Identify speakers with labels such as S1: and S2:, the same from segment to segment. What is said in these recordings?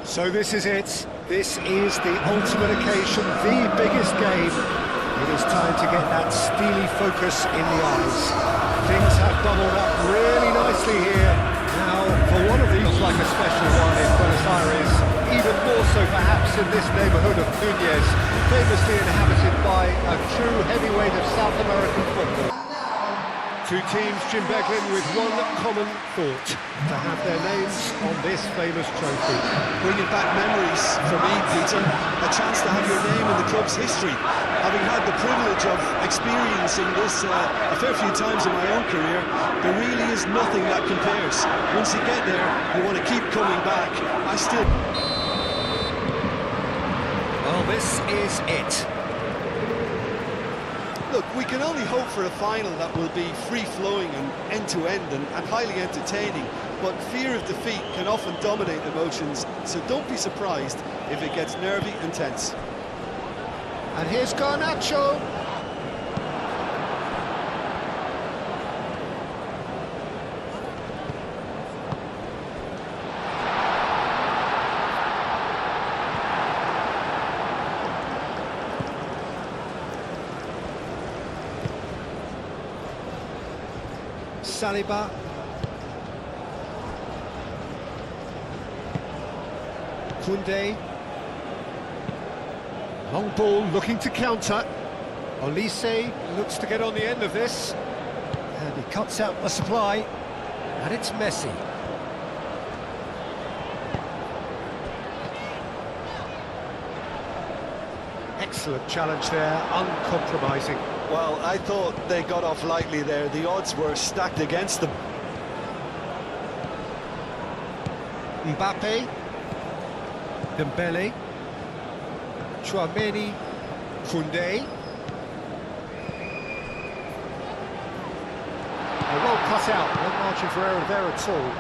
S1: So this is it. This is the ultimate occasion, the biggest game. It is time to get that steely focus in the eyes. Things have bubbled up really nicely here. Now, for one of these, like a special one in Buenos Aires, even more so perhaps in this neighbourhood of Núñez, famously inhabited by a true heavyweight of South American football. Two teams, Jim Beglin, with one common thought, to have their names on this famous trophy.
S2: Bringing back memories for me, Peter, a chance to have your name in the club's history. Having had the privilege of experiencing this a fair few times in my own career, there really is nothing that compares. Once you get there, you want to keep coming back.
S1: Well, this is it.
S2: Look, we can only hope for a final that will be free-flowing and end-to-end and highly entertaining, but fear of defeat can often dominate emotions, so don't be surprised if it gets nervy and tense.
S1: And here's Garnacho. Saliba. Koundé. Long ball looking to counter. Olise looks to get on the end of this. And he cuts out the supply. And it's Messi. Excellent challenge there, uncompromising.
S2: Well, I thought they got off lightly there. The odds were stacked against them.
S1: Mbappe. Dembele. Chouameni. Koundé. Well cut out, no margin for error there at all.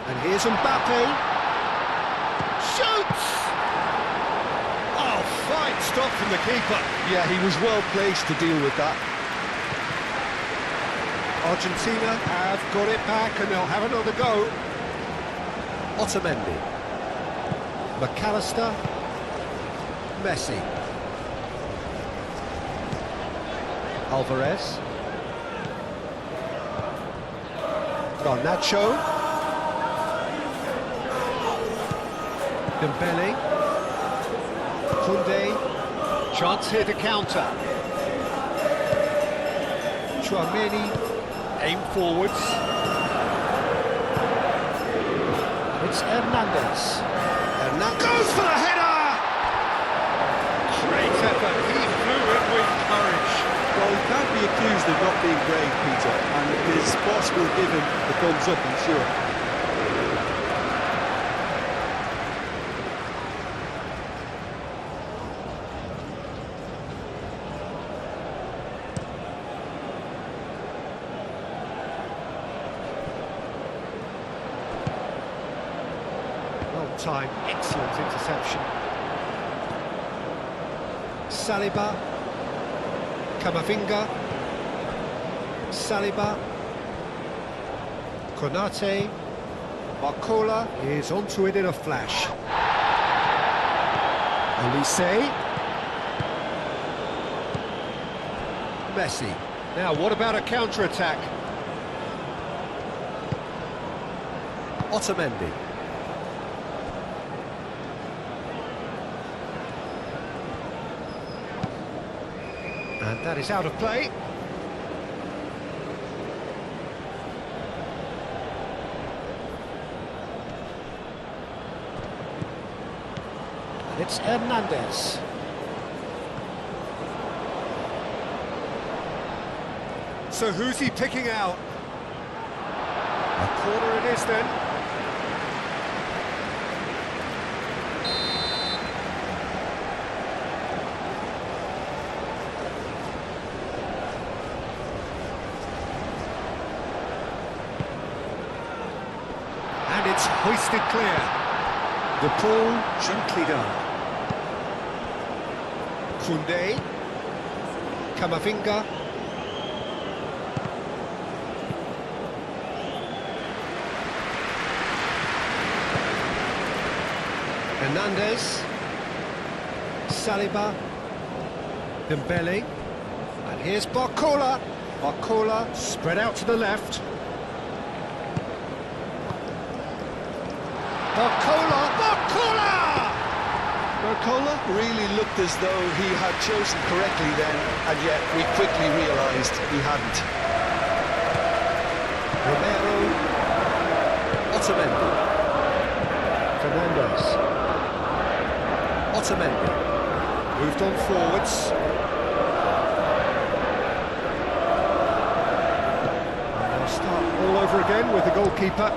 S1: And here's Mbappe. Shoots! Oh, fine stop from the keeper.
S2: Yeah, he was well placed to deal with that.
S1: Argentina have got it back and they'll have another go. Otamendi. McAllister. Messi. Alvarez. Garnacho. Dembele. Koundé. Chance here to counter. Chouameni. Aim forwards. It's Hernandez. Hernandez goes for the header! Great effort. He flew it with courage.
S2: Well, he can't be accused of not being brave, Peter, and his boss will give him the thumbs up, I'm sure.
S1: Time, excellent interception. Saliba. Camavinga. Saliba. Konate. Barcola is onto it in a flash. Olise. Messi. Now, what about a counter-attack? Otamendi. And that is out of play. And it's Hernandez. So who's he picking out? A corner it is then. It's hoisted clear. The ball gently done. Koundé. Camavinga. Hernandez, Saliba, Dembele, and here's Barcola. Barcola spread out to the left. Barcola!
S2: Barcola really looked as though he had chosen correctly then, and yet we quickly realised he hadn't.
S1: Romero, Otamendi, Fernandez, Otamendi, moved on forwards. And they'll start all over again with the goalkeeper.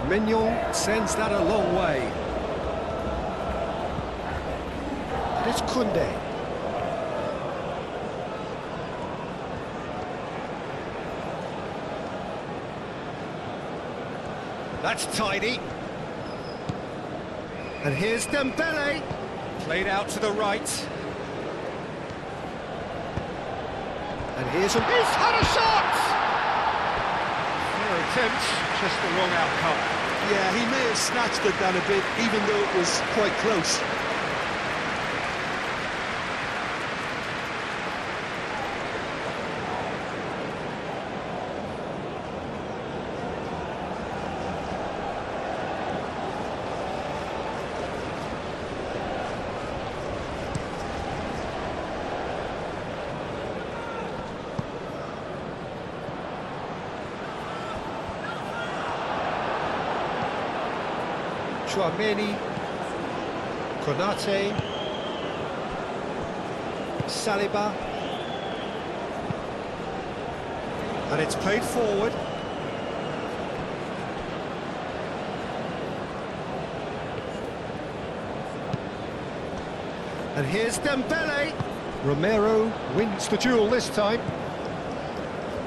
S1: Mignon sends that a long way. And it's Koundé. That's tidy. And here's Dembele. Played out to the right. And he's had a shot! Fair attempt, just the wrong outcome.
S2: Yeah, he may have snatched it down a bit, even though it was quite close.
S1: Chouameni, Konate, Saliba, and it's played forward. And here's Dembele. Romero wins the duel this time.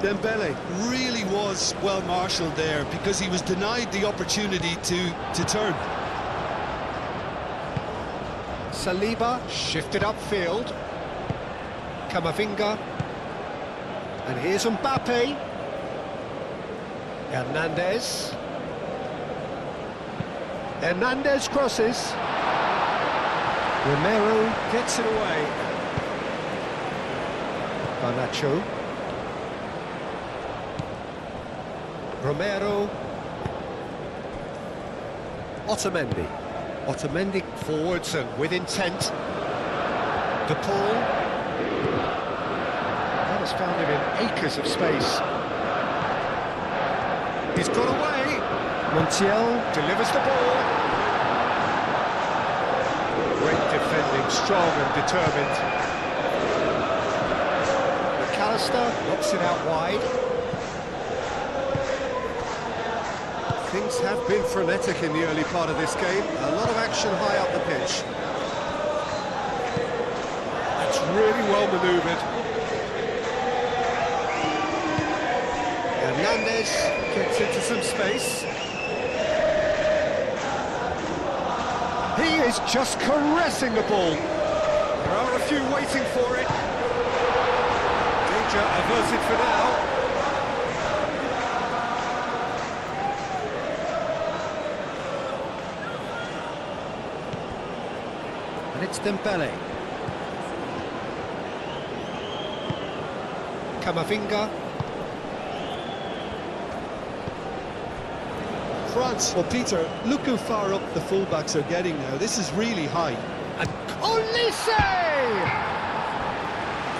S2: Dembele really was well marshalled there because he was denied the opportunity to turn.
S1: Saliba shifted upfield. Camavinga. And here's Mbappe. Hernandez. Hernandez crosses. Romero gets it away. Garnacho. Romero. Otamendi. Otamendi forwards and with intent. De Paul. That has found him in acres of space. He's got away. Montiel delivers the ball. Great defending, strong and determined. McAllister knocks it out wide. Things have been frenetic in the early part of this game. A lot of action high up the pitch. That's really well manoeuvred. Hernandez gets into some space. He is just caressing the ball. There are a few waiting for it. Danger averted for now. And it's Dembele. Camavinga.
S2: France, well, Peter, look how far up the fullbacks are getting now. This is really high.
S1: And Olise!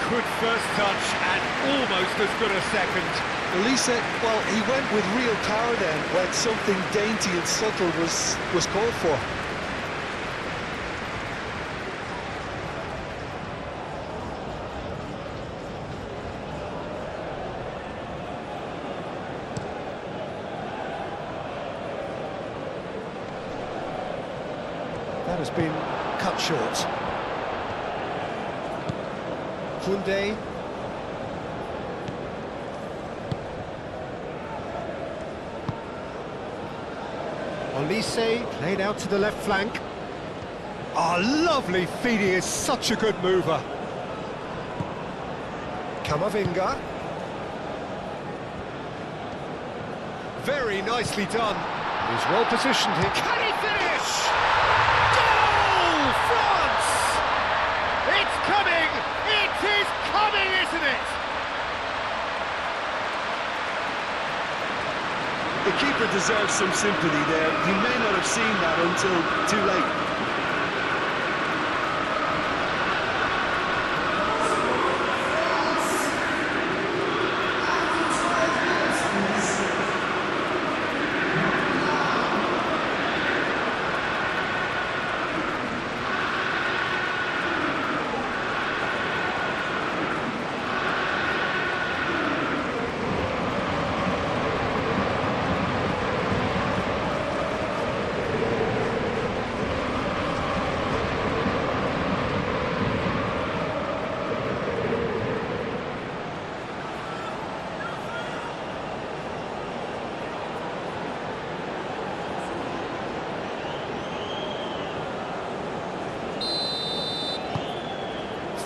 S1: Good first touch and almost as good a second.
S2: Olise, well, he went with real power then when something dainty and subtle was called for.
S1: That has been cut short. Koundé. Olise played out to the left flank. Oh, lovely feed, he is such a good mover. Camavinga. Very nicely done. He's well positioned here. Can he finish? coming! It is coming, isn't it?
S2: The keeper deserves some sympathy there. He may not have seen that until too late.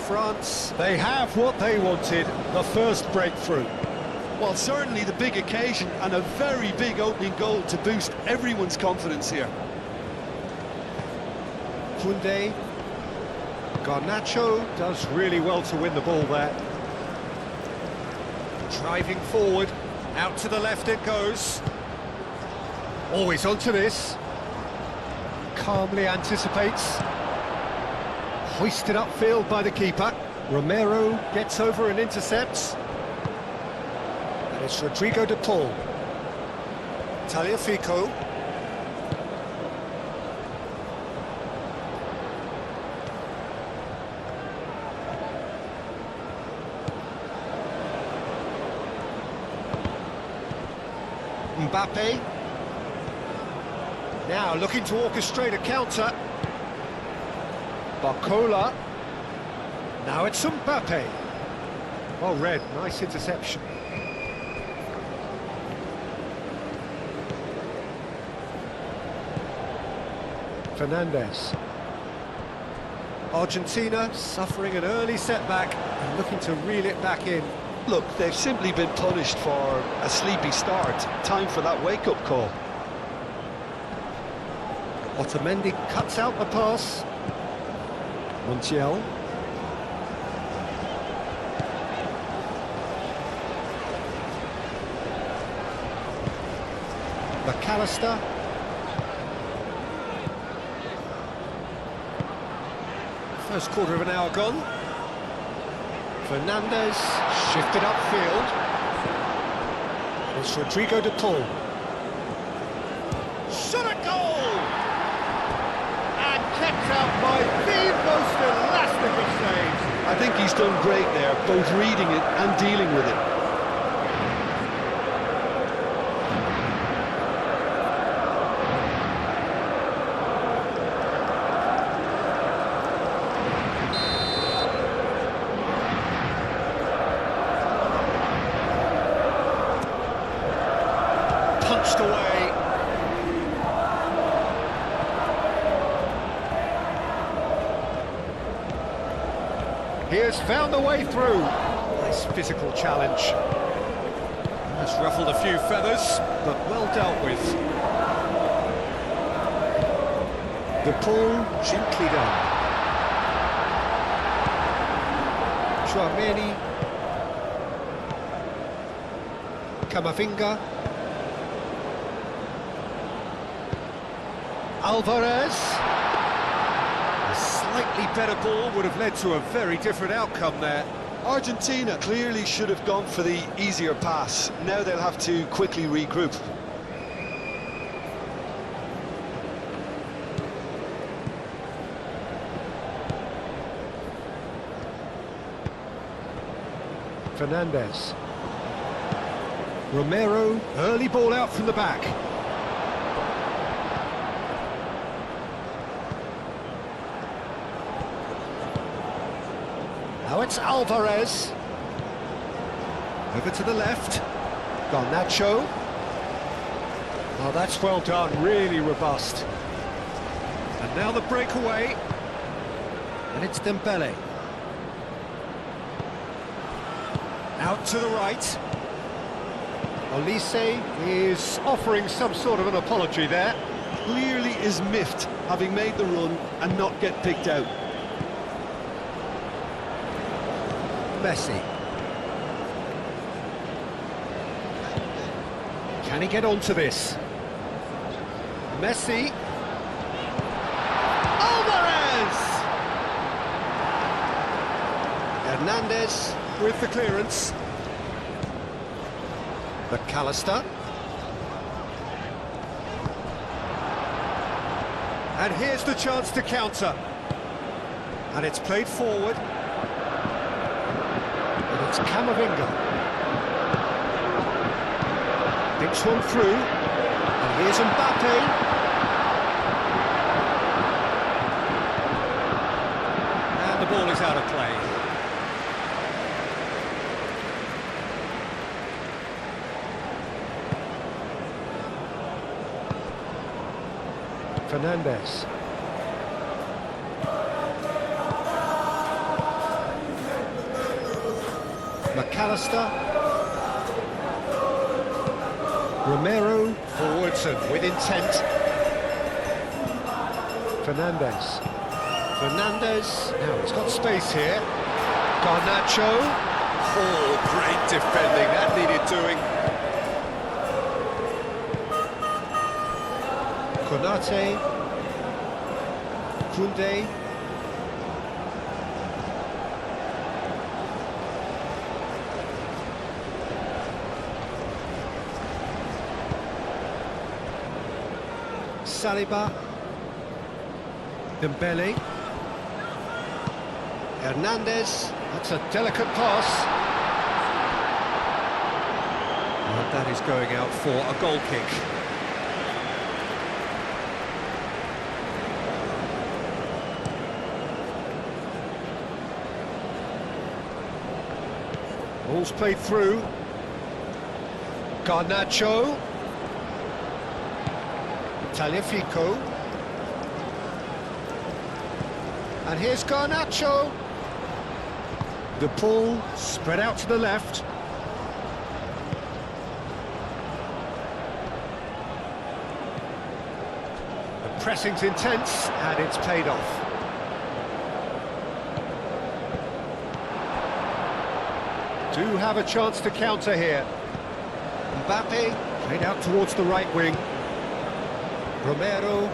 S1: France, they have what they wanted, the first breakthrough.
S2: Well, certainly the big occasion and a very big opening goal to boost everyone's confidence here.
S1: Koundé, Garnacho does really well to win the ball there. Driving forward, out to the left it goes. Always onto this. Calmly anticipates. Hoisted upfield by the keeper. Romero gets over and intercepts. And it's Rodrigo de Paul. Tagliafico. Mbappe. Now looking to orchestrate a counter. Barcola. Now it's Mbappe. Well read, nice interception. Fernandez. Argentina suffering an early setback and looking to reel it back in.
S2: Look, they've simply been punished for a sleepy start. Time for that wake-up call.
S1: Otamendi cuts out the pass. Montiel. McAllister. First quarter of an hour gone. Fernandez shifted upfield. It's Rodrigo de Paul. Shot at goal! And kept out by the most elastic of saves.
S2: I think he's done great there, both reading it and dealing with it.
S1: Punched away. He has found a way through. Nice physical challenge. Has ruffled a few feathers, but well dealt with. De Paul gently done. Chouameni. Camavinga. Alvarez. A slightly better ball would have led to a very different outcome there.
S2: Argentina clearly should have gone for the easier pass. Now they'll have to quickly regroup.
S1: Fernandez. Romero, early ball out from the back. Now it's Alvarez. Over to the left. Garnacho. Oh, that's well done, really robust. And now the breakaway. And it's Dembele. Out to the right. Olise is offering some sort of an apology there.
S2: Clearly is miffed, having made the run and not get picked out.
S1: Messi. Can he get onto this? Messi. Alvarez! Hernandez with the clearance. McAllister. And here's the chance to counter. And it's played forward. And it's Camavinga. Thinks one through. And here's Mbappe. And the ball is out of play. Fernandez. McAllister. Romero forwards and with intent. Fernandez. Now he's got space here. Garnacho. Oh, great defending. That needed doing. Konate, Kunde, Saliba, Dembele, Hernandez. That's a delicate pass. And that is going out for a goal kick. Ball's played through. Garnacho. Tagliafico. And here's Garnacho. The ball spread out to the left. The pressing's intense and it's paid off. Do have a chance to counter here. Mbappe played out towards the right wing. Romero.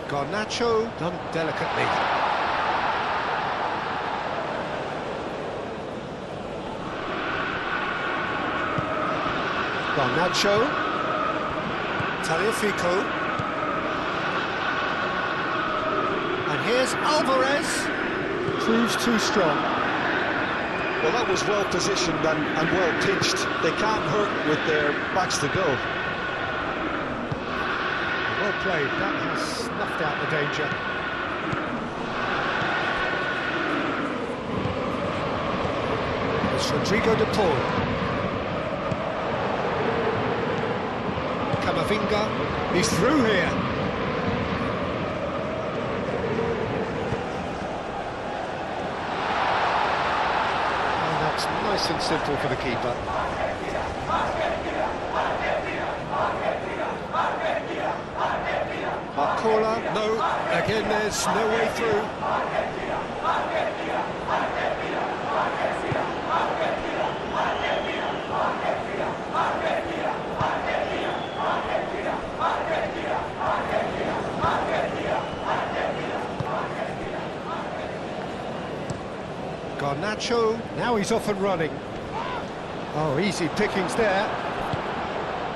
S1: Garnacho done delicately. Garnacho. Tagliafico. And here's Alvarez. Proves too strong.
S2: Well, that was well positioned and well pitched. They can't hurt with their backs to go.
S1: Well played. That has snuffed out the danger. It's Rodrigo de Paul. Camavinga. He's through here. Nice and simple for the keeper. Marcola, no, again there's no way through. Garnacho, now he's off and running. Oh, easy pickings there.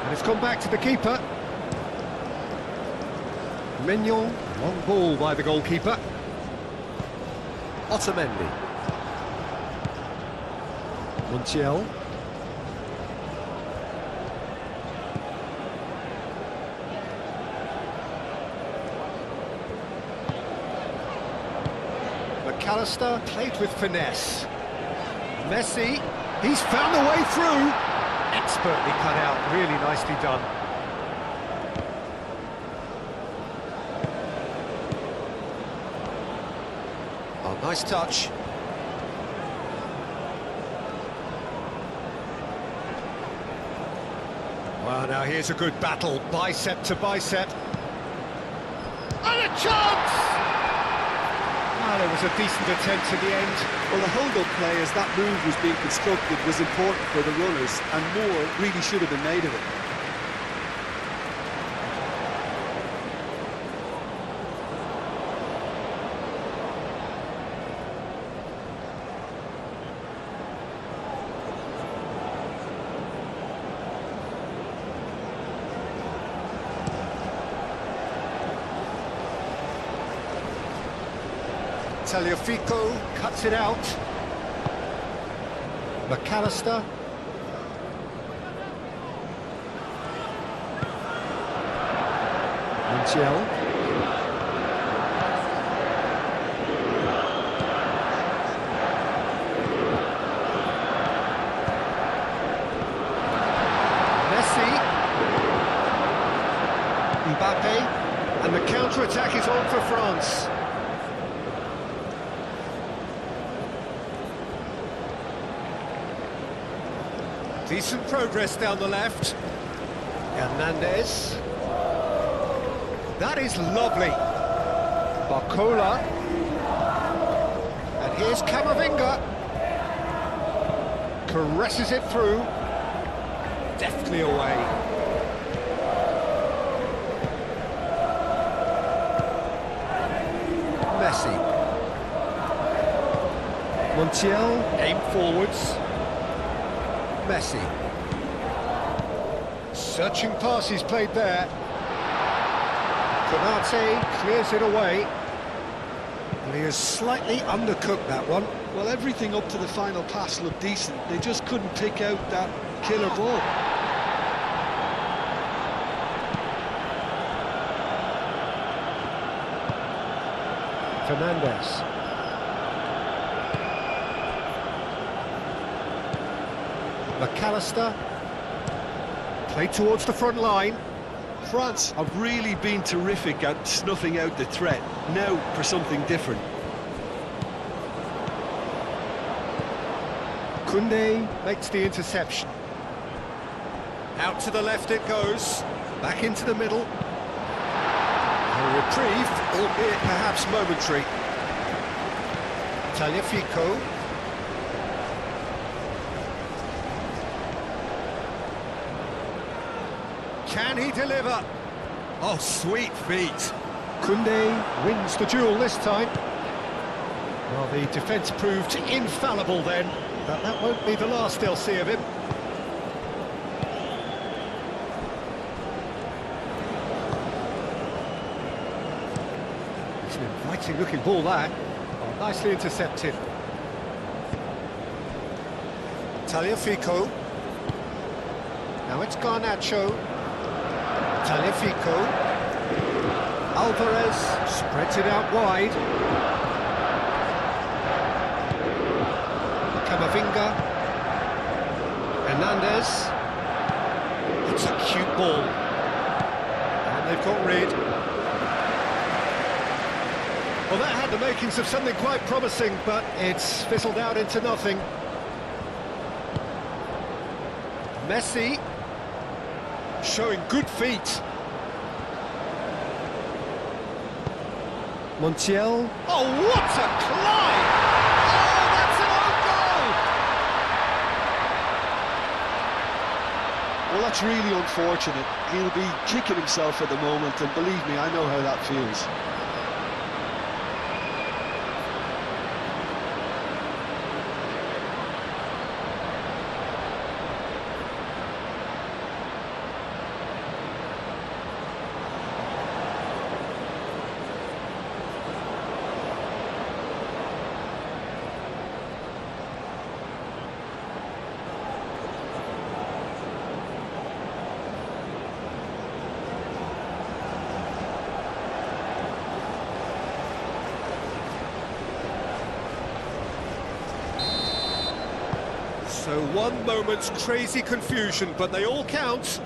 S1: And it's gone back to the keeper. Mignon, long ball by the goalkeeper. Otamendi. Montiel. McAllister played with finesse. Messi, he's found a way through. Expertly cut out, really nicely done. Oh, nice touch. Well, now here's a good battle, bicep to bicep. And a chance! Well, it was a decent attempt in the end.
S2: Well, the hold-up play as that move was being constructed was important for the runners, and more really should have been made of it.
S1: Tagliafico cuts it out. McAllister. Mundial. Messi. Mbappe. And the counter-attack is on for France. Decent progress down the left. Hernandez. That is lovely. Barcola. And here's Camavinga. Caresses it through. Deftly away. Messi. Montiel, aim forwards. Messi. Searching passes played there. Konate clears it away. And he has slightly undercooked that one.
S2: Well, everything up to the final pass looked decent. They just couldn't pick out that killer ball.
S1: Fernandez. McAllister. Play towards the front line.
S2: France have really been terrific at snuffing out the threat. Now for something different.
S1: Koundé makes the interception. Out to the left it goes. Back into the middle. A reprieve, albeit perhaps momentary. Tagliafico. Can he deliver? Oh, sweet feet. Koundé wins the duel this time. Well, the defence proved infallible then, but that won't be the last they'll see of him. It's an inviting looking ball that. Oh, nicely intercepted. Tagliafico. Now it's Garnacho. Tagliafico. Alvarez spreads it out wide. Camavinga. Hernandez. It's a cute ball. And they've got rid. Well, that had the makings of something quite promising, but it's fizzled out into nothing. Messi. Showing good feet. Montiel. Oh, what a climb! Oh, that's an own goal!
S2: Well, that's really unfortunate. He'll be kicking himself at the moment, and believe me, I know how that feels.
S1: So one moment's crazy confusion, but they all count.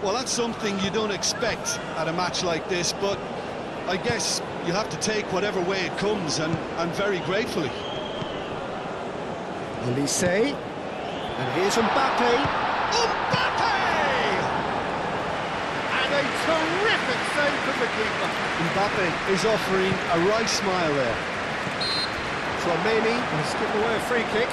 S2: Well, that's something you don't expect at a match like this, but I guess you'll have to take whatever way it comes, and very gratefully.
S1: Elise, and here's Mbappe. Mbappe! And a terrific save from the keeper.
S2: Mbappe is offering a wry smile there.
S1: Chouameni has given away a free kick.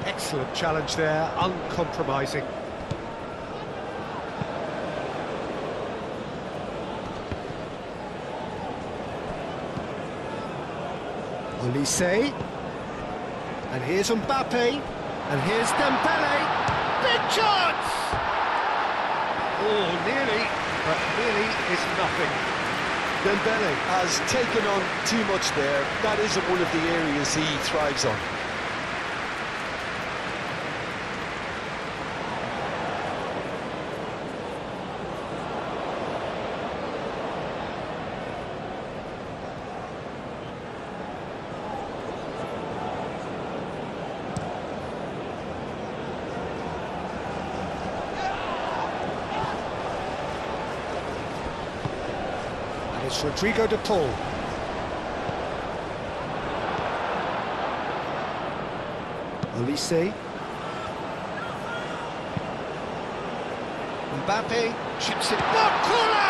S1: Excellent challenge there, uncompromising. Olise, and here's Mbappe, and here's Dembele. Big chance! Oh, nearly, but nearly is nothing.
S2: Dembele has taken on too much there. That isn't one of the areas he thrives on.
S1: It's Rodrigo de Paul. Olise. Mbappe chips it. Bakula!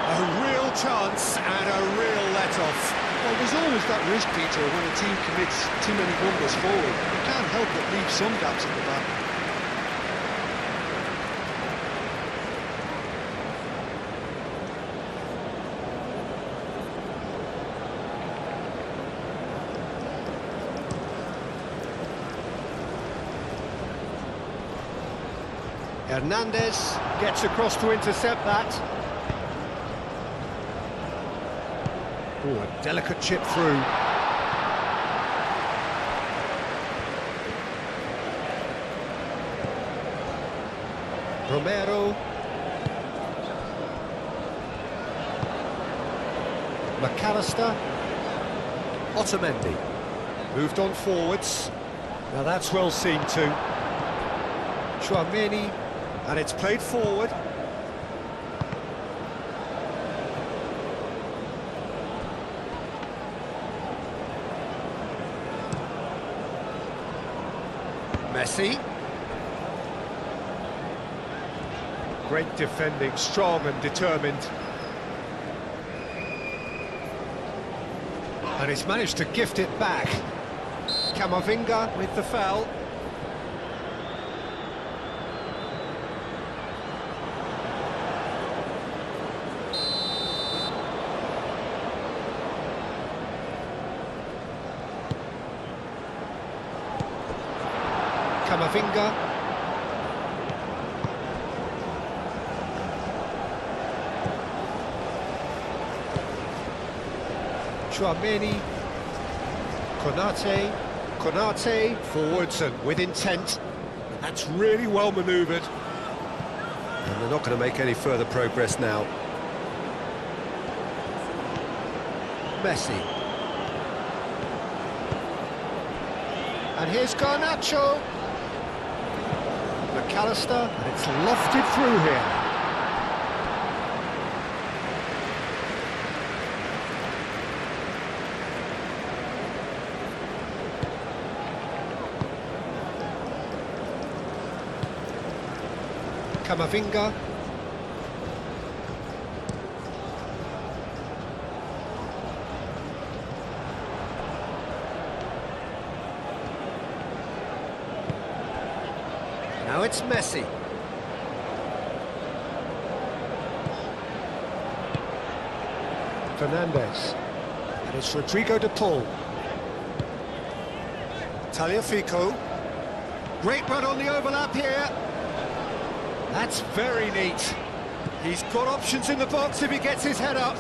S1: A real chance and a real let-off.
S2: Well, there's always that risk, Peter, when a team commits too many numbers forward. You can't help but leave some gaps at the back.
S1: Hernandez gets across to intercept that. Oh, a delicate chip through. Romero. McAllister. Otamendi. Moved on forwards. Now that's well seen too. Chouameni. And it's played forward. Messi. Great defending, strong and determined. And he's managed to gift it back. Camavinga with the foul. Camavinga. Chouameni. Konate forwards and with intent. That's really well manoeuvred. And they're not going to make any further progress now. Messi. And here's Garnacho. McAllister, and it's lofted through here. Camavinga. Now it's Messi. Fernandez. And it's Rodrigo de Paul. Tagliafico. Great run on the overlap here. That's very neat. He's got options in the box if he gets his head up.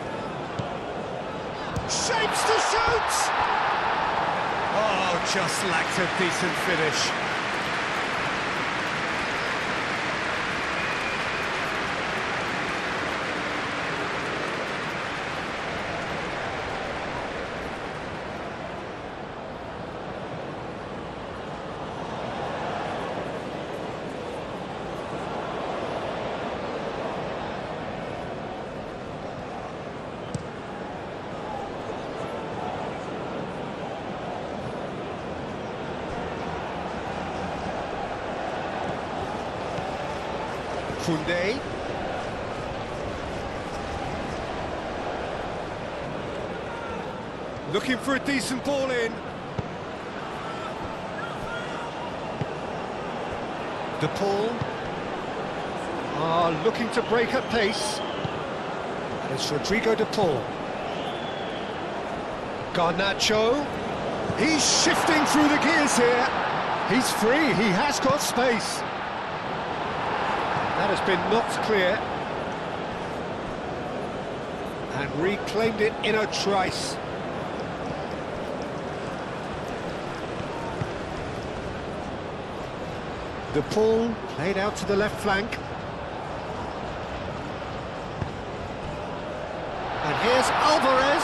S1: Shapes to shoot! Oh, just lacked a decent finish. Koundé. Looking for a decent ball in. De Paul. Looking to break at pace. And it's Rodrigo De Paul. Garnacho. He's shifting through the gears here. He's free, he has got space. That has been knocked clear. And reclaimed it in a trice. De Paul played out to the left flank. And here's Alvarez.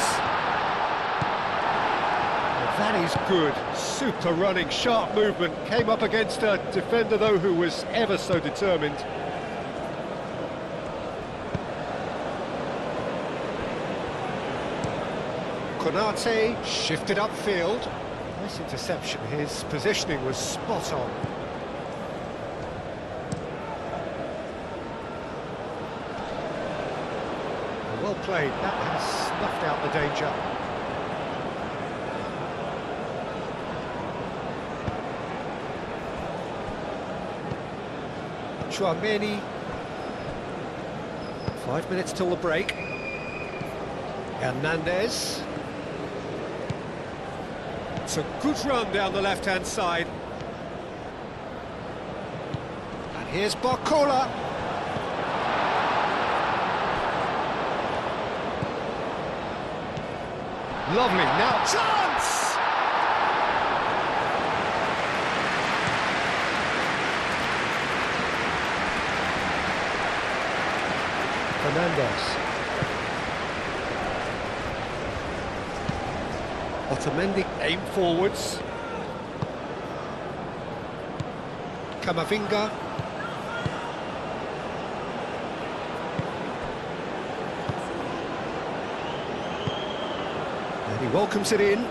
S1: That is good. Super running, sharp movement. Came up against a defender, though, who was ever so determined. Konate shifted upfield. Nice interception. His positioning was spot on. Well played. That has snuffed out the danger. Chouameni. 5 minutes till the break. Hernandez. It's a good run down the left-hand side. And here's Barcola. Lovely, now chance! Fernandez. Otamendi aim forwards. Camavinga. And he welcomes it in.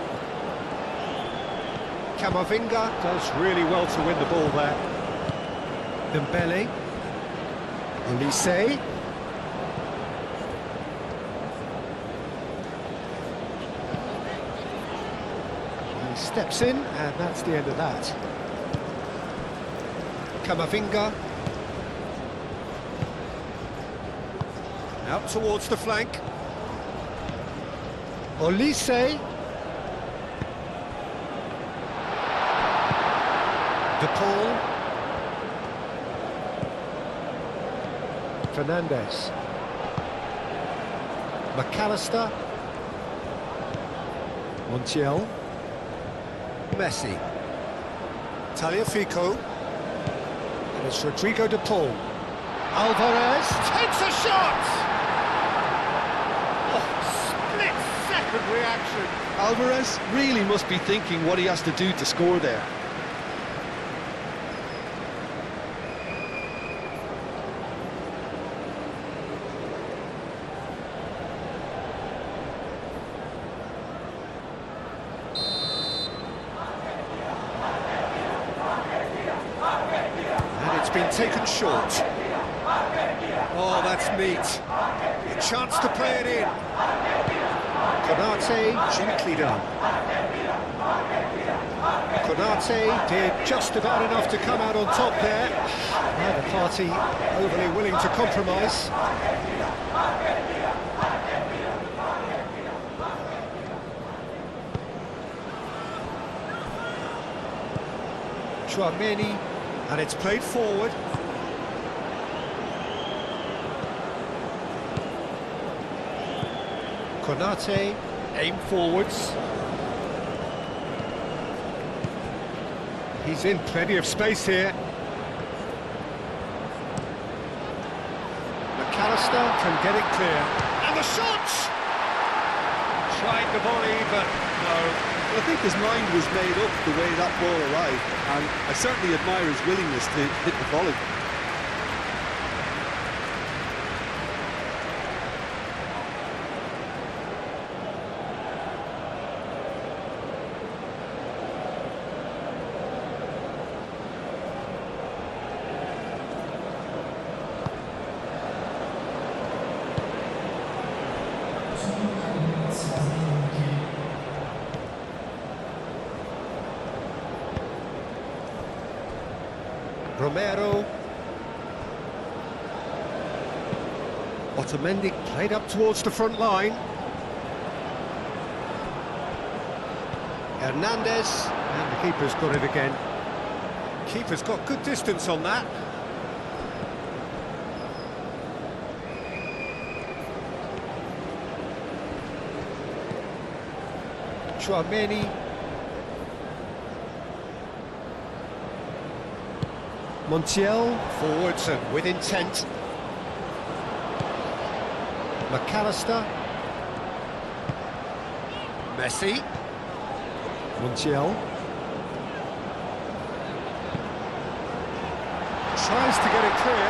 S1: Camavinga does really well to win the ball there. Dembele. Olise. Steps in, and that's the end of that. Camavinga. Out towards the flank. Olise. De Paul. Fernandez. McAllister. Montiel. Messi. Tagliafico. And it's Rodrigo De Paul. Alvarez takes a shot! Oh, split-second reaction.
S2: Alvarez really must be thinking what he has to do to score there.
S1: It's been taken short. Oh, that's neat. A chance to play it in. Konate, gently done. Konate did just about enough to come out on top there. Neither party overly willing to compromise. Chouameni. And it's played forward. Konate, aim forwards. He's in plenty of space here. McAllister can get it clear. And the shot! Tried the volley, but no.
S2: I think his mind was made up the way that ball arrived, and I certainly admire his willingness to hit the volley.
S1: Romero. Otamendi played up towards the front line. Hernandez, and the keeper's got it again. Keeper's got good distance on that. Chouameni. Montiel, forwards and with intent. McAllister. Messi. Montiel. Tries to get it clear.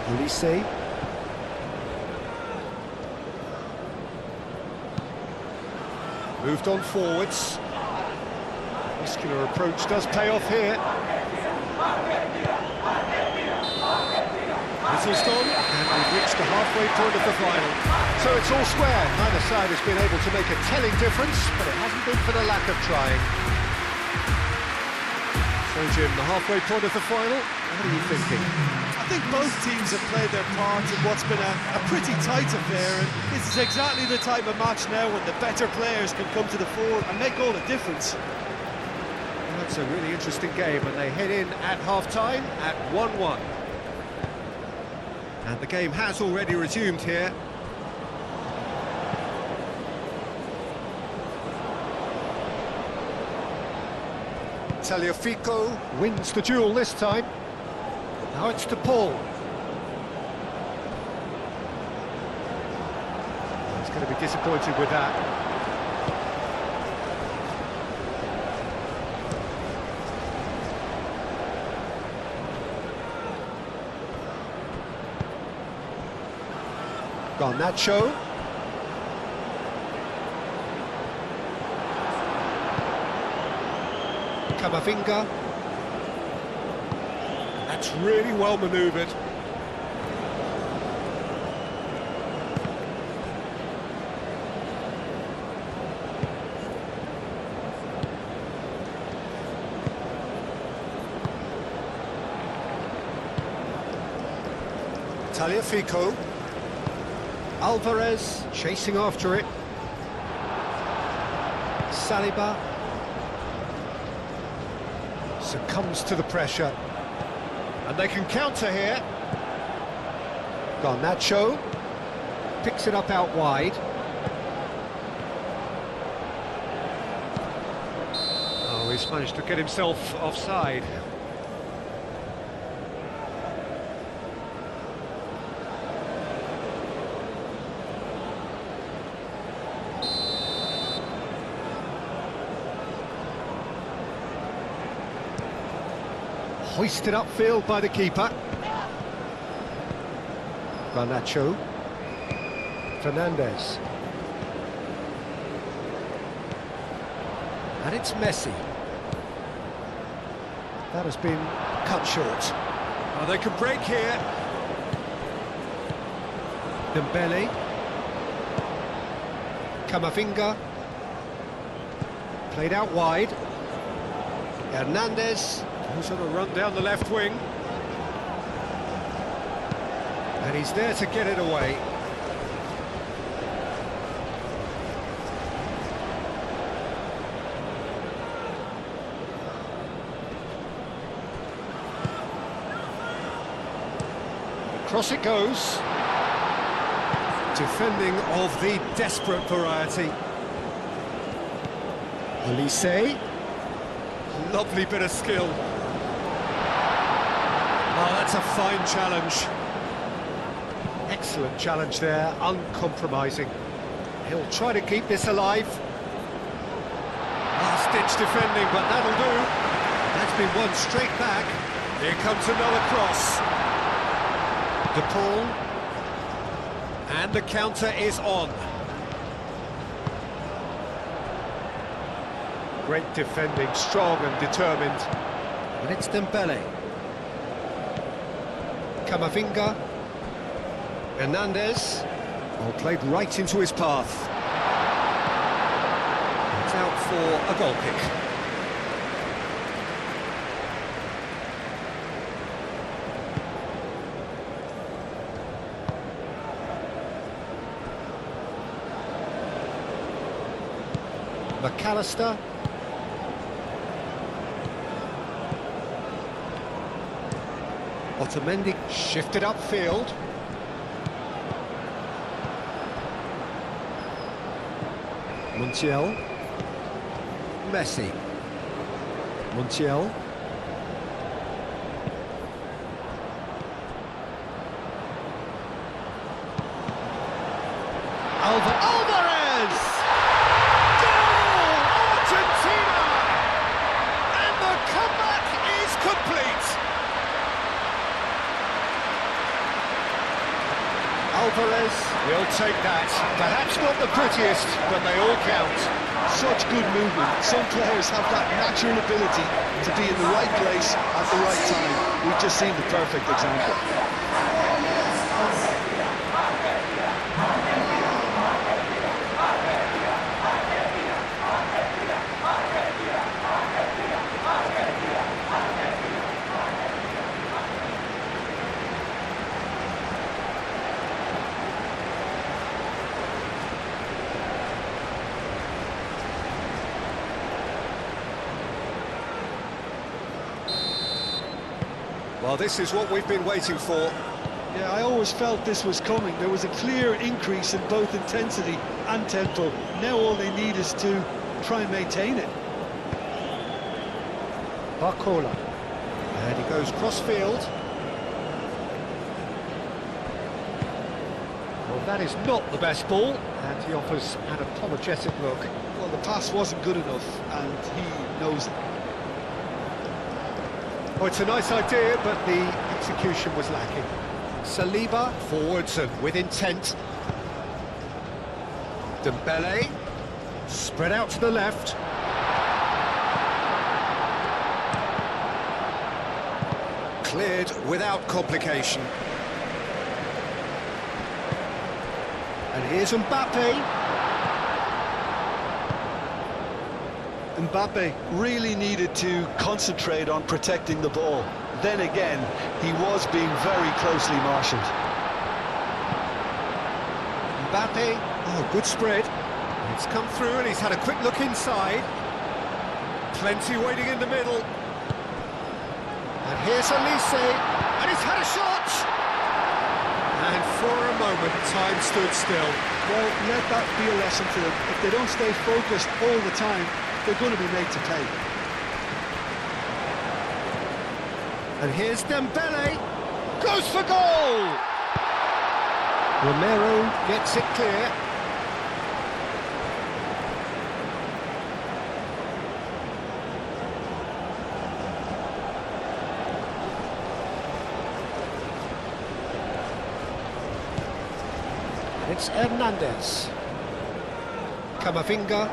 S1: Ulisse. Moved on forwards. Muscular approach does pay off here. Whistle's gone, and we've reached the halfway point of the final. So it's all square. Neither side has been able to make a telling difference, but it hasn't been for the lack of trying. So Jim, the halfway point of the final, what are you thinking?
S2: I think both teams have played their part in what's been a pretty tight affair, and this is exactly the type of match now when the better players can come to the fore and make all the difference.
S1: Well, that's a really interesting game, and they head in at half-time at 1-1. And the game has already resumed here. Tagliafico wins the duel this time. Now it's to Paul. He's going to be disappointed with that. Garnacho. Camavinga. That's really well manoeuvred. Tagliafico. Alvarez chasing after it. Saliba succumbs to the pressure. And they can counter here. Garnacho picks it up out wide. Oh, he's managed to get himself offside. Hoisted upfield by the keeper. Garnacho. Fernandez. And it's Messi. That has been cut short. Oh, they can break here. Dembele. Camavinga. Played out wide. Hernandez. Who's on a run down the left wing. And he's there to get it away. Across it goes. Defending of the desperate variety. Ulisse. Lovely bit of skill. Oh, that's a fine challenge. Excellent challenge there, uncompromising. He'll try to keep this alive. Last-ditch defending, but that'll do. That's been won straight back. Here comes another cross. De Paul. And the counter is on. Great defending, strong and determined. And it's Dembele. Camavinga. Hernandez. Oh, played right into his path. It's out for a goal kick. McAllister. Otamendi shifted upfield. Montiel. Messi. Montiel. Alvarez! Goal! Argentina! And the comeback is complete! Alvarez will take that. Perhaps not the prettiest, but they all count.
S2: Such good movement. Some players have that natural ability to be in the right place at the right time. We've just seen the perfect example.
S1: Well, this is what we've been waiting for.
S2: Yeah, I always felt this was coming. There was a clear increase in both intensity and tempo. Now all they need is to try and maintain it.
S1: Barcola. And he goes cross-field. Well, that is not the best ball, and he offers an apologetic look.
S2: Well, the pass wasn't good enough, and he knows it.
S1: Oh, it's a nice idea, but the execution was lacking. Saliba forwards and with intent. Dembele spread out to the left. Cleared without complication. And here's Mbappe.
S2: Mbappe really needed to concentrate on protecting the ball. Then again, he was being very closely marshalled.
S1: Mbappe, oh, good spread. It's come through and he's had a quick look inside. Plenty waiting in the middle. And here's Elise, and he's had a shot! And for a moment, time stood still.
S2: Well, let that be a lesson to them. If they don't stay focused all the time, they're going to be made to pay.
S1: And here's Dembele, goes for goal! Romero gets it clear. It's Hernandez. Camavinga.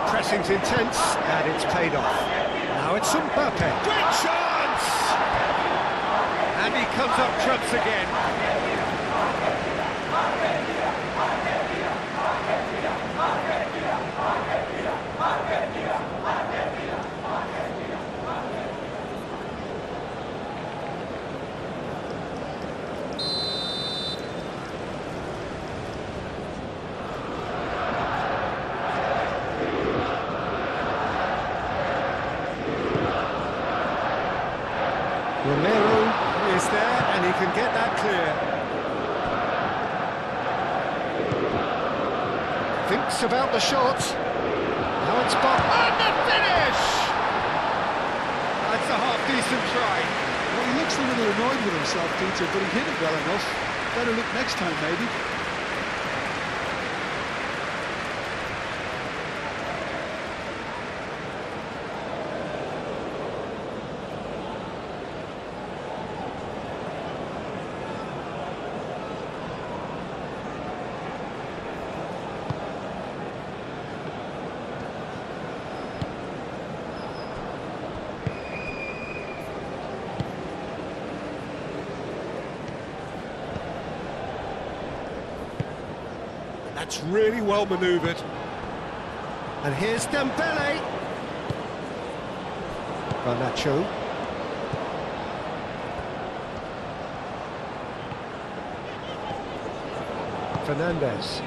S1: Pressing's intense, and it's paid off. Now it's Mbappe. Great chance! And he comes up trumps again. Romero is there, and he can get that clear. Thinks about the shot. Now it's Mbappe. And the finish! That's a half-decent try.
S2: Well, he looks a little annoyed with himself, Peter, but he hit it well enough. Better look next time, maybe.
S1: That's really well manoeuvred. And here's Dembele. Garnacho. Fernandez.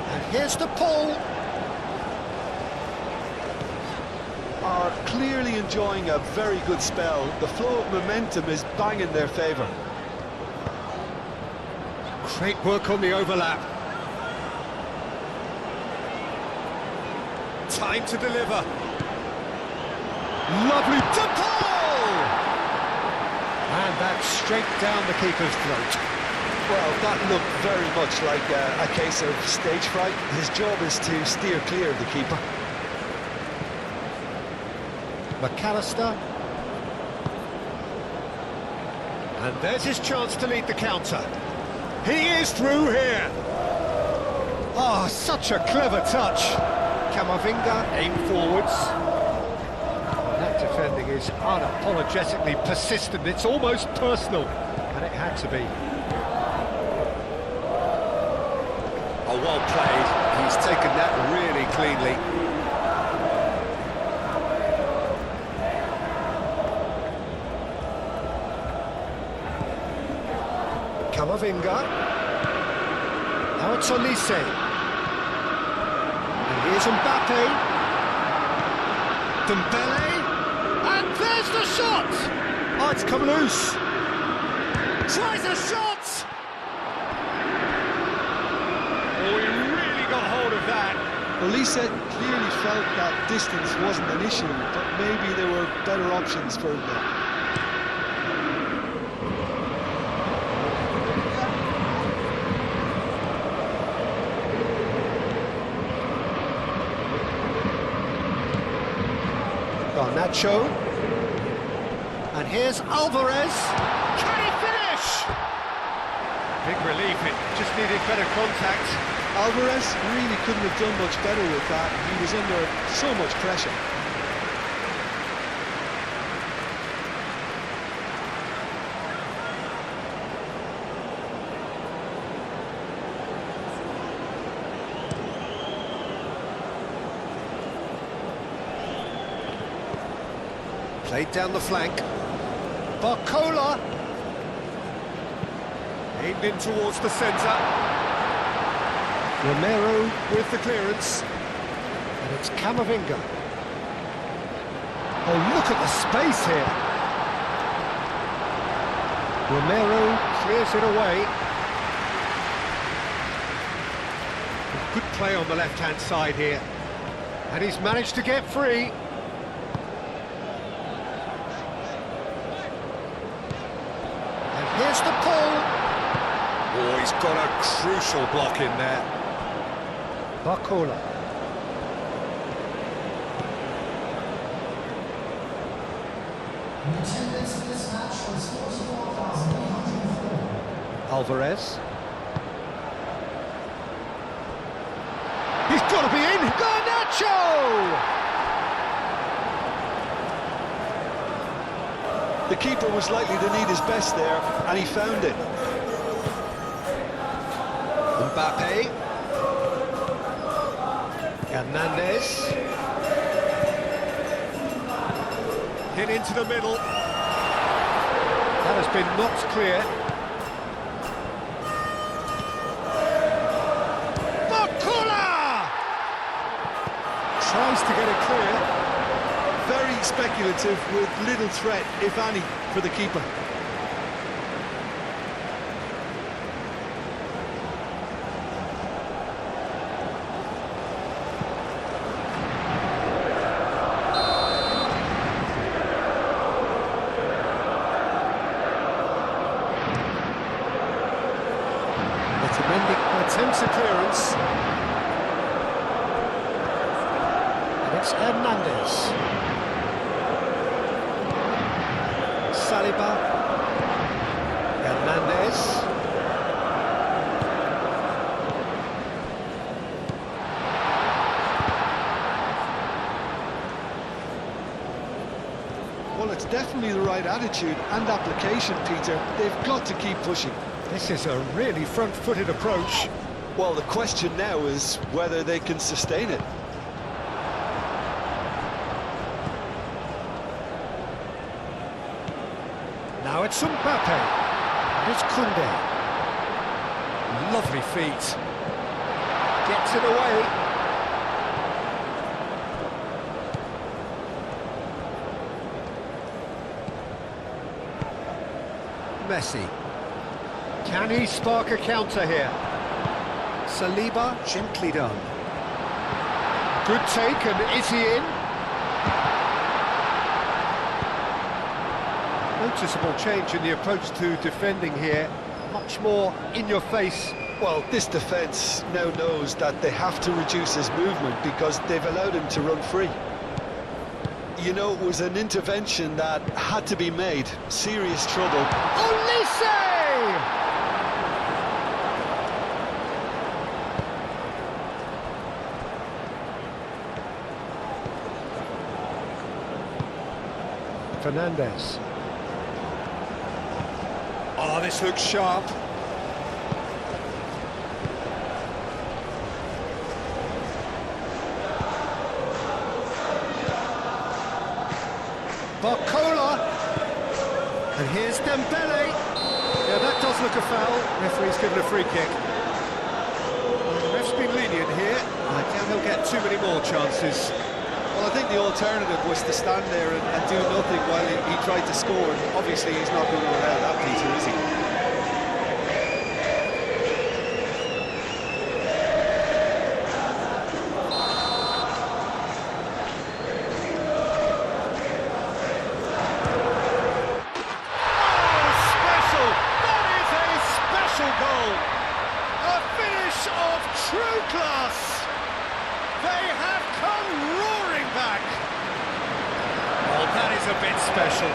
S1: And here's the pull.
S2: Are clearly enjoying a very good spell. The flow of momentum is bang in their favour.
S1: Great work on the overlap. Time to deliver. Lovely to pull! And that's straight down the keeper's throat.
S2: Well, that looked very much like a case of stage fright. His job is to steer clear of the keeper.
S1: McAllister. And there's his chance to lead the counter. He is through here. Oh, such a clever touch. Camavinga aim forwards. That defending is unapologetically persistent. It's almost personal, and it had to be. Oh, well played. He's taken that really cleanly. Camavinga. Now it's Olise. And here's Mbappe. Dembele. And there's the shot! Oh, it's come loose. Tries a shot! Oh, he really got hold of that.
S2: Olise clearly felt that distance wasn't an issue, but maybe there were better options for him there.
S1: Garnacho. And here's Alvarez. Can he finish? Big relief, it just needed better contact.
S2: Alvarez really couldn't have done much better with that. He was under so much pressure.
S1: Played down the flank. Barcola. Aimed in towards the centre. Romero with the clearance. And it's Camavinga. Oh, look at the space here. Romero clears it away. Good play on the left-hand side here. And he's managed to get free. Here's the pull. Oh, he's got a crucial block in there. Barcola. Alvarez. He's got to be in. Garnacho!
S2: The keeper was likely to need his best there, and he found it.
S1: Mbappe. Hernandez. Hit into the middle. That has been knocked clear. Barcola! Tries to get it clear.
S2: Very speculative with little threat, if any, for the keeper.
S1: Attempts a clearance. And it's Hernandez. Saliba. Hernandez.
S2: Well, it's definitely the right attitude and application, Peter. They've got to keep pushing.
S1: This is a really front-footed approach.
S2: Well, the question now is whether they can sustain it.
S1: Now it's Mbappe. And it's Kunde. Lovely feet. Gets it away. Messi. Can he spark a counter here? Saliba, gently done. Good take, and is he in? Noticeable change in the approach to defending here. Much more in your face.
S2: Well, this defence now knows that they have to reduce his movement because they've allowed him to run free. You know, it was an intervention that had to be made. Serious trouble.
S1: Olise! Fernandez. Oh, this looks sharp. Barcola. And here's Dembele. Yeah, that does look a foul. Referee's given a free kick. The ref's been lenient here. I doubt he'll get too many more chances.
S3: Well, I think the alternative was to stand there and do nothing while he tried to score. And obviously, he's not going to allow that, Peter, is he?
S1: Goal. A finish of true class. They have come roaring back. Oh, that is a bit special.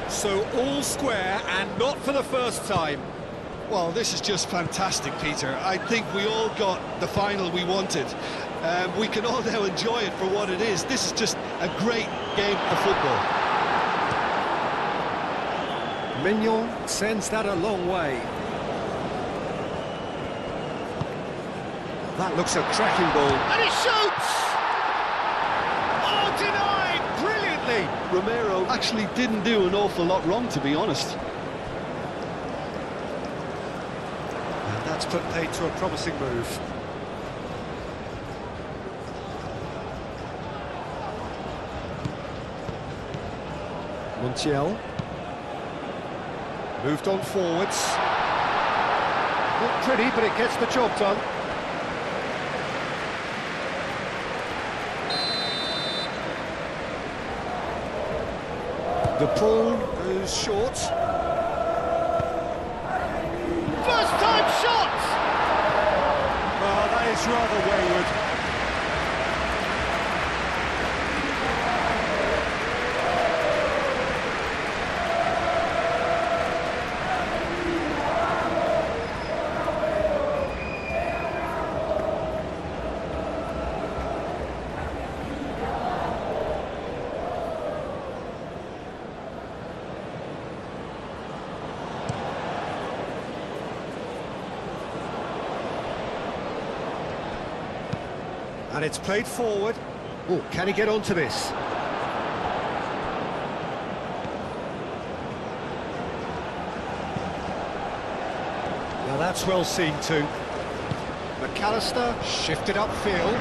S1: So all square and not for the first time.
S2: Well, this is just fantastic, Peter. I think we all got the final we wanted. We can all now enjoy it for what it is. This is just a great game of football.
S1: Mignon sends that a long way. That looks a cracking ball. And he shoots! Oh, denied! Brilliantly!
S2: Romero actually didn't do an awful lot wrong, to be honest.
S1: And that's put paid to a promising move. Montiel. Moved on forwards. Not pretty, but it gets the job done. The ball goes short. First time shot! Well, that is rather wayward. And it's played forward. Oh, can he get onto this? Now that's well seen too. McAllister shifted upfield.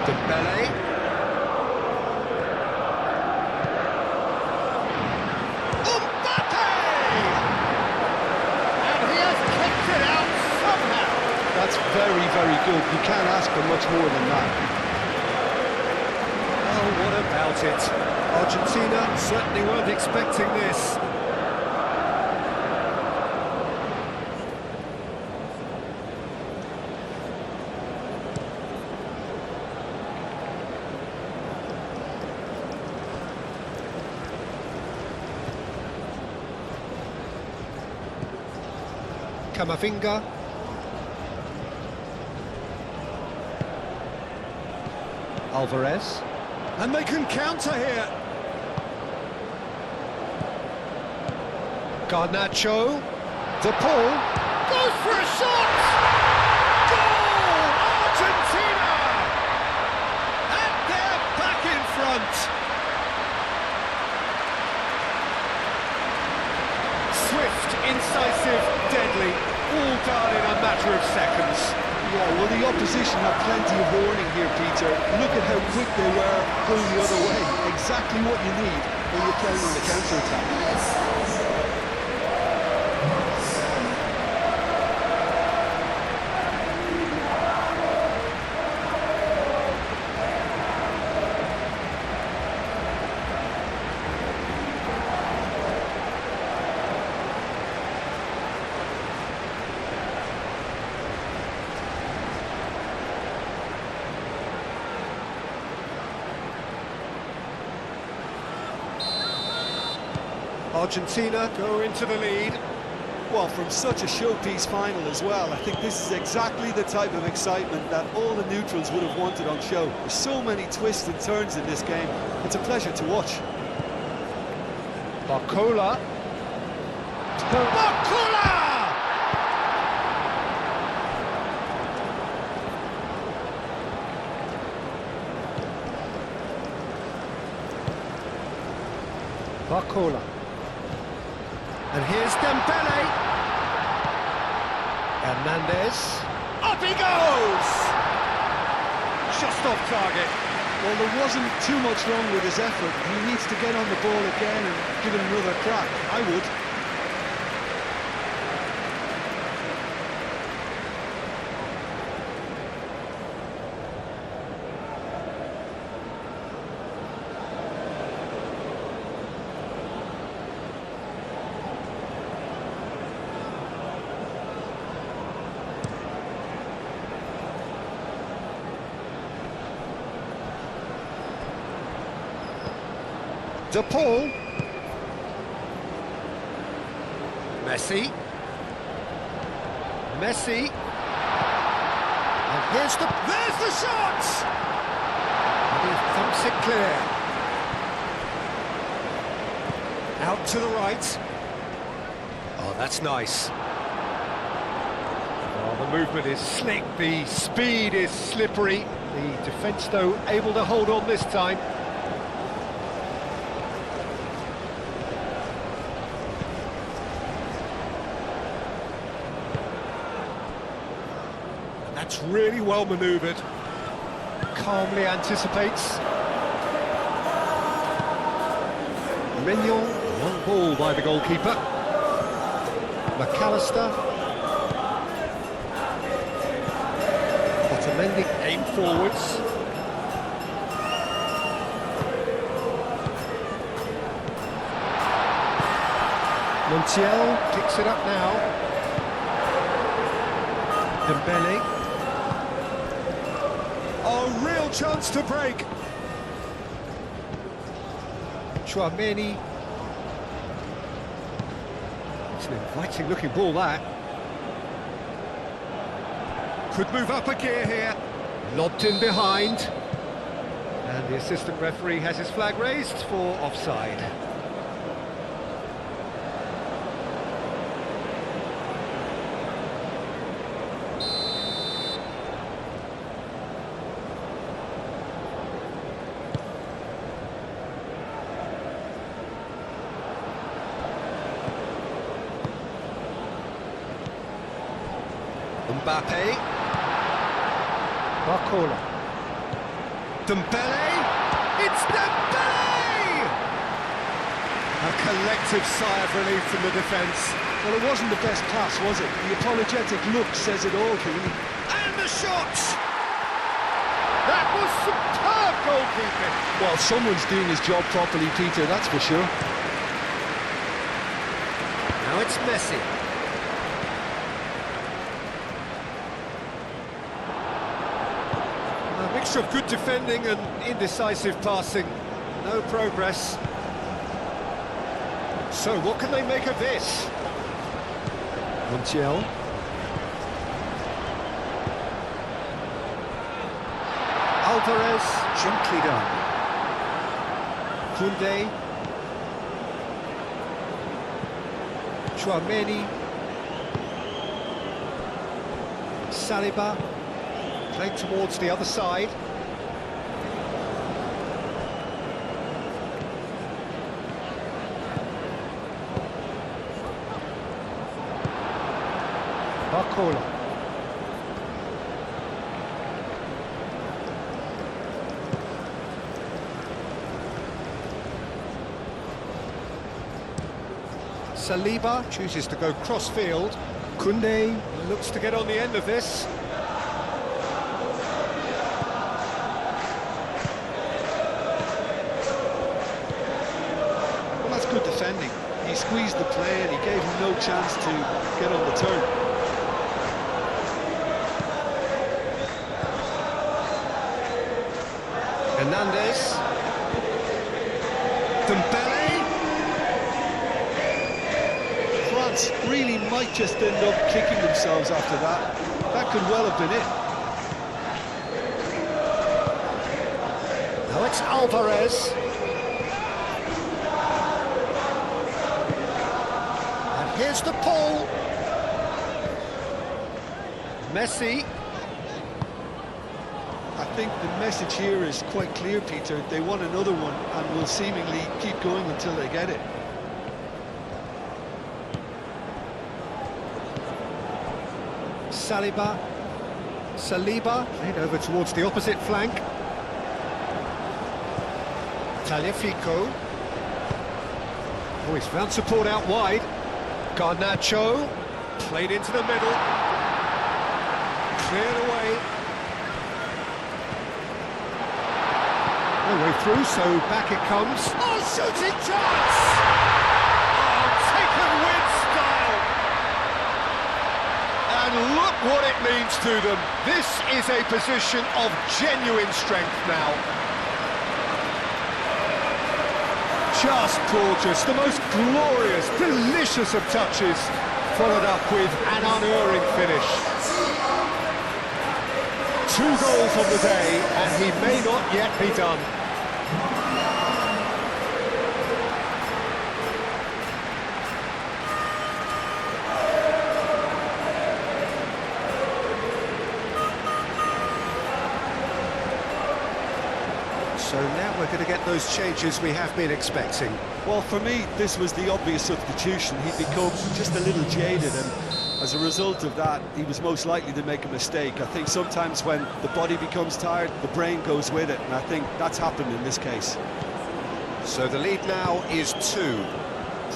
S1: Dembele. Mbappe! And he has kicked it out somehow.
S2: That's very, very good. You can't ask for much more than that.
S1: Well, what about it? Argentina certainly weren't expecting this. Camavinga. Alvarez. And they can counter here. Garnacho. De Paul. Goes for a shot! Goal! Argentina! And they're back in front. Swift, incisive, deadly. All done in a matter of seconds.
S2: Yeah, well, the opposition have plenty of warning here, Peter. Look at how quick they were going the other way. Exactly what you need when you're playing on the counter-attack.
S1: Argentina go into the lead.
S2: Well, from such a showpiece final as well, I think this is exactly the type of excitement that all the neutrals would have wanted on show. There's so many twists and turns in this game. It's a pleasure to watch.
S1: Barcola. Barcola! Barcola. And here's Dembele. Hernandez. Up he goes! Just off target.
S2: Well, there wasn't too much wrong with his effort. He needs to get on the ball again and give it another crack. I would.
S1: De Paul. Messi. Messi. And there's the shot! And he thumps it clear. Out to the right. Oh, that's nice. Oh, the movement is slick, the speed is slippery. The defence, though, able to hold on this time. That's really well manoeuvred. Calmly anticipates. Mignon, one ball by the goalkeeper. McAllister. Otamendi aim forwards. Montiel picks it up now. Dembele. A real chance to break. Chouameni. It's an inviting looking ball, that. Could move up a gear here. Lobbed in behind. And the assistant referee has his flag raised for offside. Mbappe. Barcola. Dembele. It's Dembele! A collective sigh of relief from the defence.
S2: Well, it wasn't the best pass, was it? The apologetic look says it all, Keane.
S1: And the shot! That was superb goalkeeping.
S2: Well, someone's doing his job properly, Peter, that's for sure.
S1: Now it's Messi. A mixture of good defending and indecisive passing. No progress. So, what can they make of this? Montiel. Alvarez, gently done. Koundé. Chouameni. Saliba. Playing towards the other side. Barcola. Saliba chooses to go cross-field. Koundé looks to get on the end of this.
S2: Well, that's good defending. He squeezed the play and he gave him no chance to get on the turn.
S1: Hernandez. Dembele.
S2: France really might just end up kicking themselves after that. That could well have been it.
S1: Now it's Alvarez. And here's the pull. Messi.
S2: I think the message here is quite clear, Peter. They want another one and will seemingly keep going until they get it.
S1: Saliba. Played over towards the opposite flank. Tagliafico. Oh, he's found support out wide. Garnacho. Played into the middle. Cleared away. No way through, so back it comes. Oh, shooting chance! Oh, taken with style! And look what it means to them. This is a position of genuine strength now. Just gorgeous, the most glorious, delicious of touches, followed up with an unerring finish. 2 goals on the day, and he may not yet be done. So now we're going to get those changes we have been expecting.
S2: Well, for me, this was the obvious substitution. He'd become just a little jaded, and as a result of that, he was most likely to make a mistake. I think sometimes when the body becomes tired, the brain goes with it, and I think that's happened in this case.
S1: So the lead now is 2.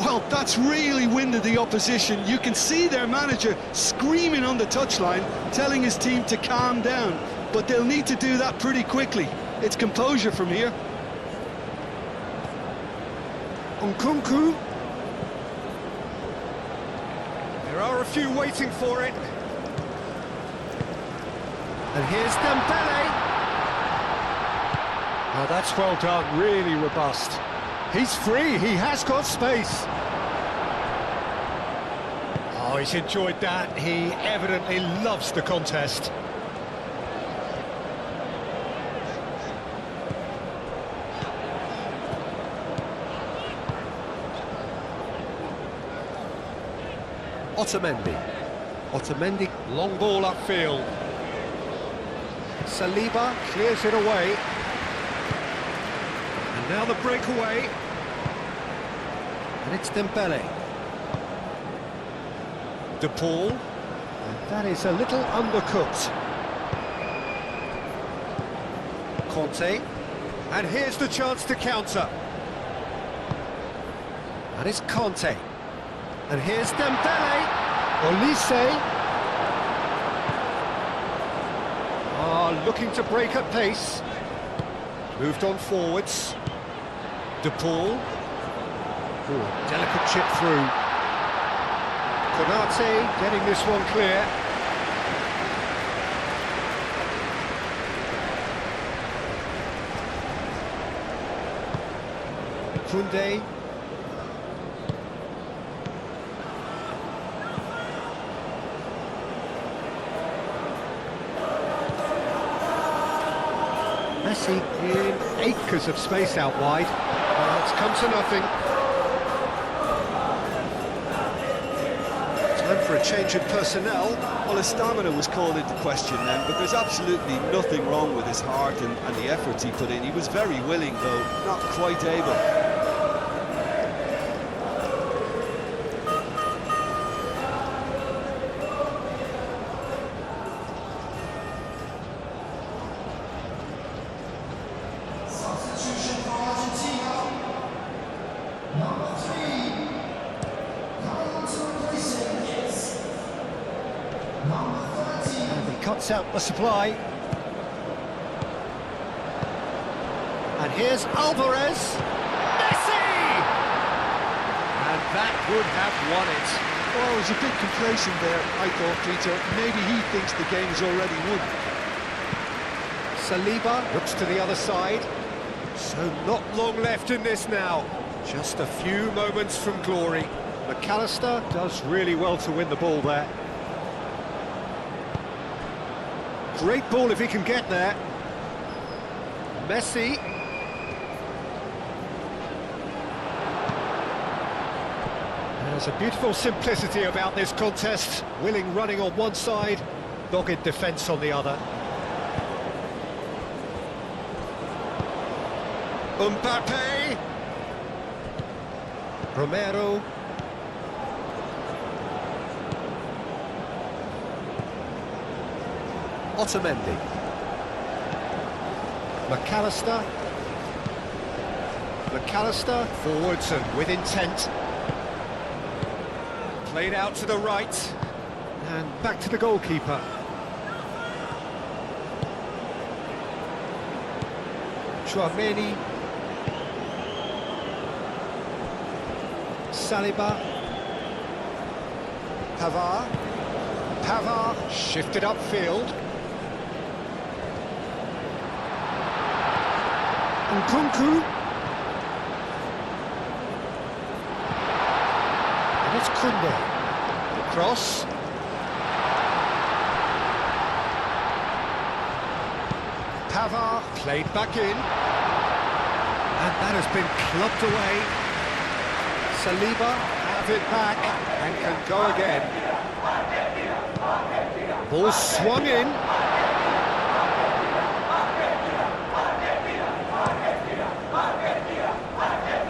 S2: Well, that's really winded the opposition. You can see their manager screaming on the touchline, telling his team to calm down, but they'll need to do that pretty quickly. It's composure from here.
S1: Nkunku. There are a few waiting for it. And here's Dembele. Oh, that's well done, really robust. He's free, he has got space. Oh, he's enjoyed that. He evidently loves the contest. Otamendi, long ball upfield. Saliba clears it away. And now the breakaway. And it's Dembele. De Paul. And that is a little undercooked. Conte. And here's the chance to counter. And it's Conte. And here's Dembele. Olise. Oh, are looking to break at pace. Moved on forwards. De Paul. Oh, delicate chip through. Konate getting this one clear. Kunde. Messi in acres of space out wide. It's come to nothing. Time for a change in personnel.
S2: Well, his stamina was called into question then, but there's absolutely nothing wrong with his heart and the efforts he put in. He was very willing, though not quite able.
S4: Substitution for Argentina. Number 3. Coming on to replace him is number 13.
S1: And he cuts out the supply. And here's Alvarez. Messi! And that would have won it.
S3: Oh, he's a bit complacent there, I thought, Peter. Maybe he thinks the game is already won.
S1: Saliba looks to the other side. So not long left in this now. Just a few moments from glory. McAllister does really well to win the ball there. Great ball if he can get there. Messi. There's a beautiful simplicity about this contest. Willing running on one side, dogged defence on the other. Mbappe. Romero. Otamendi. McAllister. McAllister forwards and with intent. Played out to the right. And back to the goalkeeper. Chouameni. Saliba. Pavard shifted upfield. Nkunku. And it's Kunde. The cross. Pavard played back in. And that has been clubbed away. Saliba have it back and can go again. Ball swung in.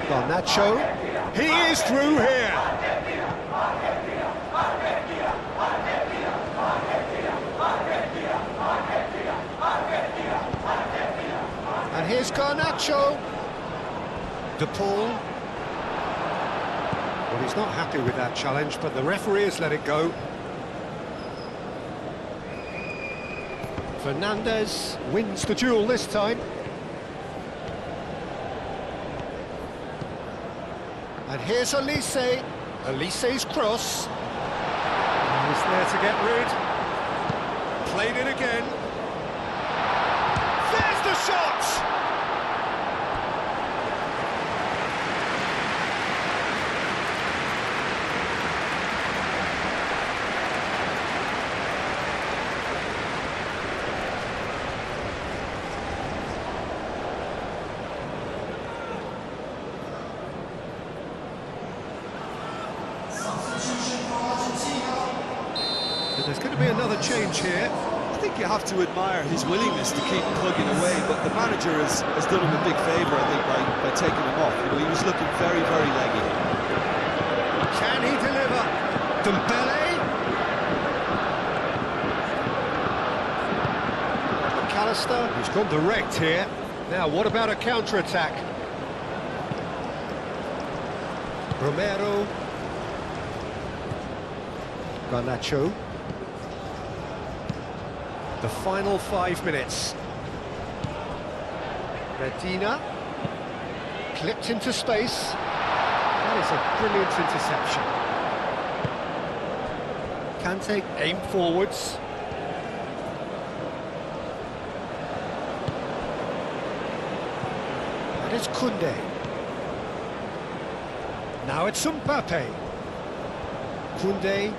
S1: Garnacho. He is through here. And here's Garnacho. De Paul. Well, he's not happy with that challenge, but the referee has let it go. Fernandez wins the duel this time. And here's Elise. Elise's cross. And he's there to get rid. Played it again. There's the shot!
S4: Substitution for Argentina.
S1: But there's going to be another change here.
S2: I think you have to admire his willingness to keep plugging away, but the manager has done him a big favour, I think, by taking him off. You know, he was looking very, very leggy.
S1: Can he deliver? Dembele. McAllister, who's gone direct here. Now, what about a counter-attack? Romero. Garnacho. The final 5 minutes. Medina, clipped into space. That is a brilliant interception. Kante aim forwards. That is Koundé. Now it's Mbappe. Koundé.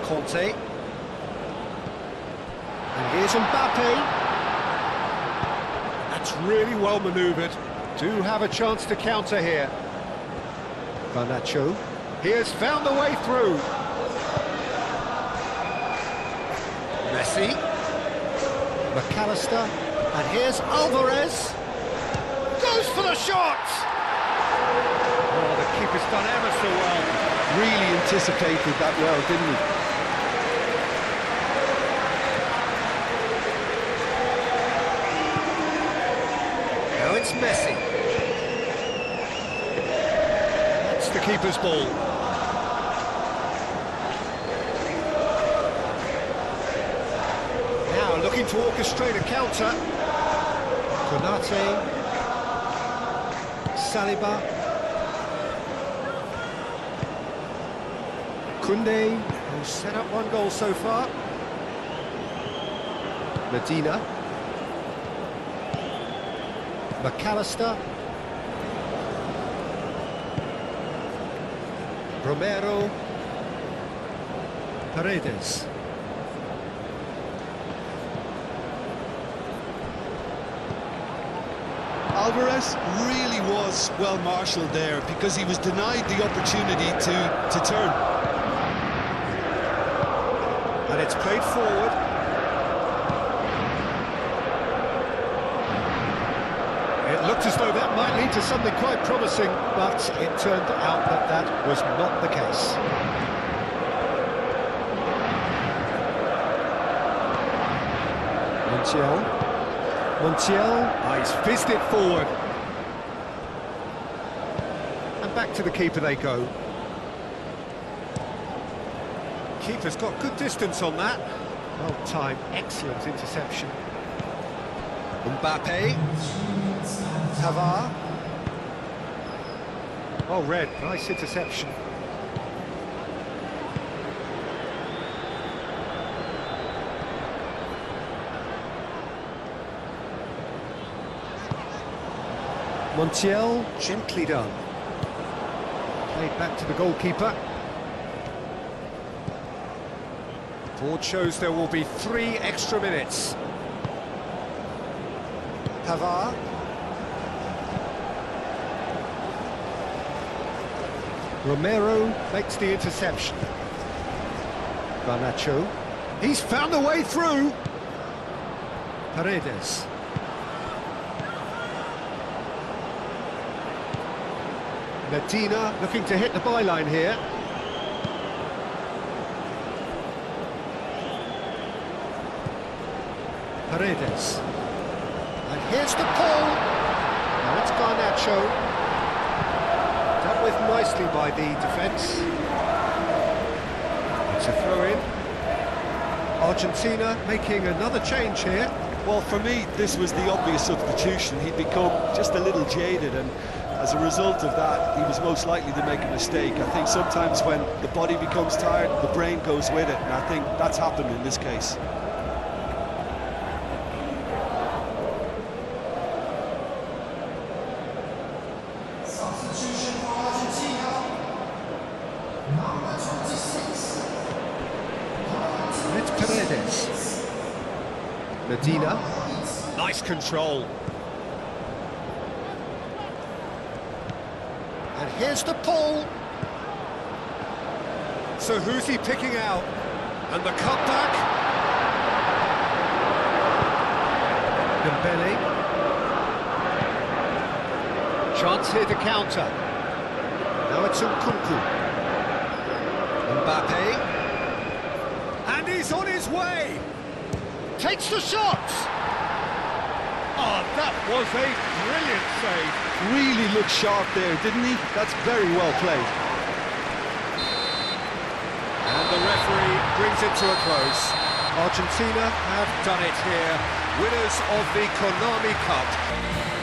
S1: Conte. And here's Mbappe. That's really well manoeuvred. Do have a chance to counter here. Garnacho. He has found the way through. Messi. McAllister. And here's Alvarez. Goes for the shot! Oh, the keeper's done ever so well.
S3: Really anticipated that well, didn't he?
S1: Now it's Messi. That's the keeper's ball. Now looking to orchestrate a counter. Konate. Saliba. Koundé, who's set up one goal so far. Medina. McAllister. Romero. Paredes.
S2: Alvarez really was well marshalled there because he was denied the opportunity to turn.
S1: And it's played forward. It looked as though that might lead to something quite promising, but it turned out that that was not the case. Montiel, he's fizzed it forward. And back to the keeper they go. Keeper's got good distance on that. Well timed, excellent interception. Mbappe. Pavard. Oh, red, nice interception. Montiel, gently done. Played back to the goalkeeper. Board shows there will be 3 extra minutes. Pavard. Romero makes the interception. Garnacho. He's found the way through. Paredes. Medina looking to hit the byline here. Paredes. And here's the pull. Now it's Garnacho. Dealt with nicely by the defence. It's a throw-in. Argentina making another change here.
S2: Well, for me, this was the obvious substitution. He'd become just a little jaded, and as a result of that, he was most likely to make a mistake. I think sometimes when the body becomes tired, the brain goes with it, and I think that's happened in this case.
S4: Substitution for Argentina. Number 26.
S1: It's Paredes. Medina. Nice control. And here's the pull. So who's he picking out? And the cutback. Dembele. Chance here to counter. Now it's Nkunku. Mbappe. And he's on his way. Takes the shot. Oh, that was a brilliant save.
S2: Really looked sharp there, didn't he? That's very well played.
S1: brings it to a close. Argentina have done it here, winners of the Konami Cup.